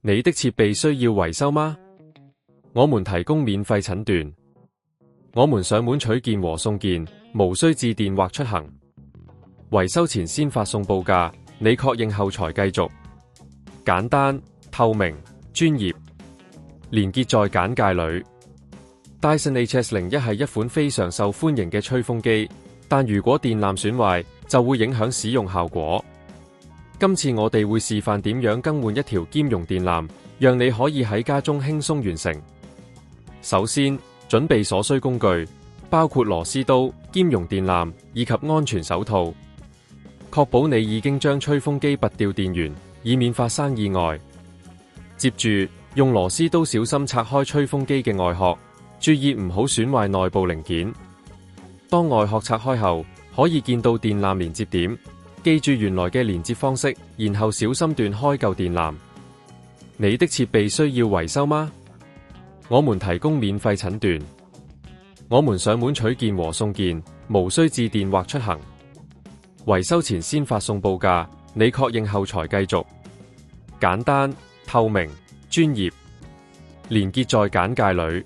你的設備需要維修嗎？我們提供免費診斷。我們上門取件和送件，無需致電或出行。維修前先發送報價，你確認後才繼續。簡單、透明、專業。連結在簡介裏。Dyson HS-01係一款非常受歡迎嘅吹風機，但如果電纜損壞，就會影響使用效果。今次我哋會示範點樣更換一條兼容電纜，讓你可以喺家中輕鬆完成。首先，準備所需工具，包括螺絲刀、兼容電纜以及安全手套。確保你已經將吹風機拔掉電源，以免發生意外。接住，用螺絲刀小心拆開吹風機嘅外殼，注意唔好損壞內部零件。當外殼拆開後，可以見到電纜連接點，記住原來嘅連接方式，然後小心斷開舊電纜。你的設備需要維修嗎？我們提供免費診斷。我們上門取件和送件，無需致電或出行。維修前先發送報價，你確認後才繼續。簡單、透明、專業。連結在簡介裏。